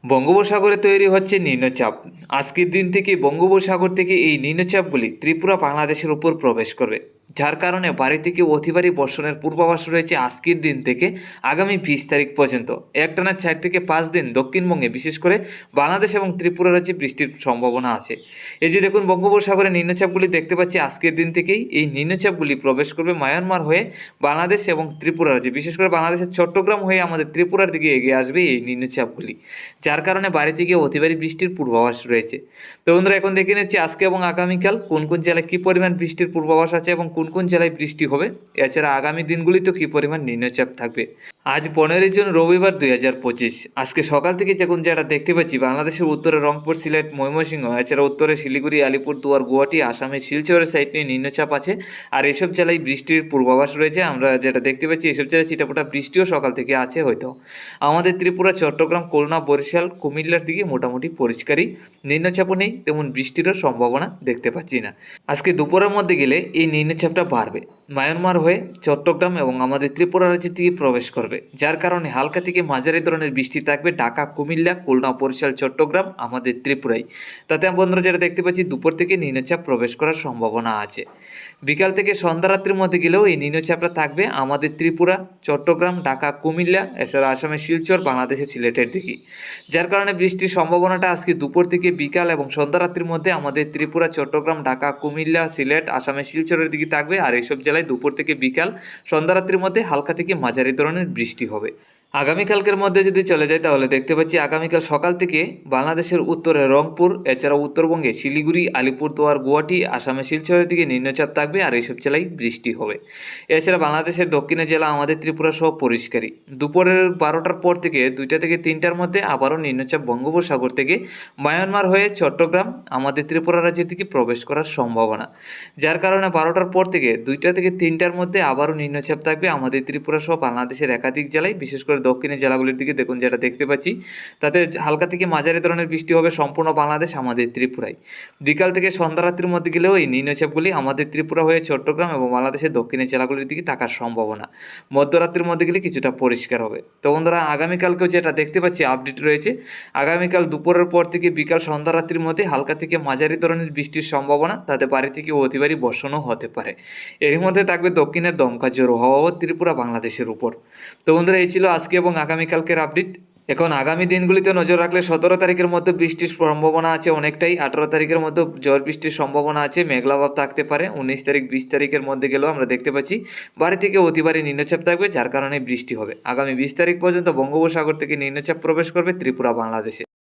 বঙ্গোপসাগরে তৈরি হচ্ছে নিম্নচাপ। আজকের দিন থেকে বঙ্গোপসাগর থেকে এই নিম্নচাপগুলি ত্রিপুরা বাংলাদেশের উপর প্রবেশ করবে, যার কারণে ভারী থেকে অতি ভারী বর্ষণের পূর্বাভাস রয়েছে আজকের দিন থেকে আগামী 20 তারিখ পর্যন্ত। একটানা 4 থেকে 5 দিন দক্ষিণবঙ্গে বিশেষ করে বাংলাদেশ এবং ত্রিপুরা রাজ্যে বৃষ্টির সম্ভাবনা আছে। এই যে দেখুন, বঙ্গোপসাগরে নিম্নচাপগুলি দেখতে পাচ্ছি আজকের দিন থেকেই এই নিম্নচাপগুলি প্রবেশ করবে মায়ানমার হয়ে বাংলাদেশ এবং ত্রিপুরা রাজ্যে, বিশেষ করে বাংলাদেশের চট্টগ্রাম হয়ে আমাদের ত্রিপুরার দিকে এগিয়ে আসবে এই নিম্নচাপগুলি, যার কারণে বাড়ি থেকে অতি ভারী বৃষ্টির পূর্বাভাস রয়েছে। তো বন্ধুরা, এখন দেখে নিচ্ছি আজকে এবং আগামীকাল কোন কোন জেলায় কী পরিমাণ বৃষ্টির পূর্বাভাস আছে এবং কোন কোন জেলায় বৃষ্টি হবে। এছাড়া আগামী দিনগুলিতেও কী পরিমাণ নিম্নচাপ থাকবে। আজ 15 জুন রবিবার 2025। আজকে সকাল থেকে যখন যেটা দেখতে পাচ্ছি বাংলাদেশের উত্তরে রংপুর, সিলেট, ময়মনসিংহ, এছাড়া উত্তরে শিলিগুড়ি, আলিপুরদুয়ার, গুয়াহাটি, আসামের শিলচরের সাইড নিয়ে নিম্নচাপ আছে। আর এসব জেলায় বৃষ্টির পূর্বাভাস রয়েছে। আমরা যেটা দেখতে পাচ্ছি এসব জেলায় চিটাপোটা বৃষ্টিও সকাল থেকে আছে হয়তো। আমাদের ত্রিপুরা, চট্টগ্রাম, খুলনা, বরিশাল, কুমিল্লার দিকে মোটামুটি পরিষ্কারই, নিম্নচাপও নেই, তেমন বৃষ্টিরও সম্ভাবনা দেখতে পাচ্ছি না। আজকে দুপুরের মধ্যে গেলে এই নিম্নচাপটা বাড়বে, মায়ানমার হয়ে চট্টগ্রাম এবং আমাদের ত্রিপুরা রাজ্যের দিকে প্রবেশ করবে, যার কারণে হালকা থেকে মাঝারি ধরনের বৃষ্টি থাকবে ঢাকা, কুমিল্লা, খুলনা, বরিশাল, চট্টগ্রাম, আমাদের ত্রিপুরায়। তাতে বন্ধুরা যেটা দেখতে পাচ্ছি দুপুর থেকে নিম্নচাপ প্রবেশ করার সম্ভাবনা আছে। বিকাল থেকে সন্ধ্যা রাত্রির মধ্যে গেলেও এই নিম্নচাপটা থাকবে আমাদের ত্রিপুরা, চট্টগ্রাম, ঢাকা, কুমিল্লা, এছাড়া আসামের শিলচর, বাংলাদেশের সিলেটের দিকে, যার কারণে বৃষ্টির সম্ভাবনাটা আজকে দুপুর থেকে বিকাল এবং সন্ধ্যা রাত্রির মধ্যে আমাদের ত্রিপুরা, চট্টগ্রাম, ঢাকা, কুমিল্লা, সিলেট, আসামের শিলচরের দিকে থাকবে। আর এইসব জেলায় দুপুর থেকে বিকাল, সন্ধ্যা রাত্রির মধ্যে হালকা থেকে মাঝারি ধরনের বৃষ্টি হবে। আগামীকালকের মধ্যে যদি চলে যায় তাহলে দেখতে পাচ্ছি আগামীকাল সকাল থেকে বাংলাদেশের উত্তরে রংপুর, এছাড়া উত্তরবঙ্গে শিলিগুড়ি, আলিপুরদুয়ার, গুয়াহাটি, আসামের শিলচরের দিকে নিম্নচাপ থাকবে আর এইসব জেলায় বৃষ্টি হবে। এছাড়া বাংলাদেশের দক্ষিণের জেলা আমাদের ত্রিপুরা সহ পরিষ্কারই। দুপুরের 12টার পর থেকে 2টা থেকে 3টার মধ্যে আবারও নিম্নচাপ বঙ্গোপসাগর থেকে মায়ানমার হয়ে চট্টগ্রাম, আমাদের ত্রিপুরা রাজ্যের দিকে প্রবেশ করার সম্ভাবনা, যার কারণে 12টার পর থেকে 2টা থেকে 3টার মধ্যে আবারও নিম্নচাপ থাকবে আমাদের ত্রিপুরা সহ বাংলাদেশের একাধিক জেলায়, বিশেষ করে দক্ষিণের জেলাগুলির দিকে দেখুন যেটা দেখতে পাচ্ছি তাতে হালকা থেকে মাঝারি ধরনের বৃষ্টি হবে সম্পূর্ণ বাংলাদেশ, আমাদের ত্রিপুরায়। বিকাল থেকে সন্ধ্যা রাত্রির মধ্যে গেলেও এই নিম্নচাপগুলি আমাদের ত্রিপুরা হয়ে চট্টগ্রাম এবং বাংলাদেশের দক্ষিণের জেলাগুলির দিকে থাকার সম্ভাবনা। মধ্যরাত্রির মধ্যে গেলে কিছুটা পরিষ্কার হবে। তো বন্ধুরা, আগামীকালকেও যেটা দেখতে পাচ্ছি আপডেট রয়েছে, আগামীকাল দুপুরের পর থেকে বিকাল সন্ধ্যা রাত্রির মধ্যে হালকা থেকে মাঝারি ধরনের বৃষ্টির সম্ভাবনা, তাতে বাড়ি থেকে অতি ভারী বর্ষণও হতে পারে। এর মধ্যে থাকবে দক্ষিণের দমকা ঝোড়ো হাওয়া ত্রিপুরা বাংলাদেশের উপর। তো বন্ধুরা, এই ছিল আজকে এবং আগামীকালকের আপডেট। এখন আগামী দিনগুলিতে নজর রাখলে 17 তারিখের মধ্যে বৃষ্টির সম্ভাবনা আছে অনেকটাই। 18 তারিখের মধ্যে ঝড় বৃষ্টির সম্ভাবনা আছে, মেঘলাভাব থাকতে পারে। 19 তারিখ 20 তারিখের মধ্যে গেলেও আমরা দেখতে পাচ্ছি বাড়ি থেকে অতি ভারী নিম্নচাপ থাকবে, যার কারণে বৃষ্টি হবে। আগামী 20 তারিখ পর্যন্ত বঙ্গোপসাগর থেকে নিম্নচাপ প্রবেশ করবে ত্রিপুরা বাংলাদেশে।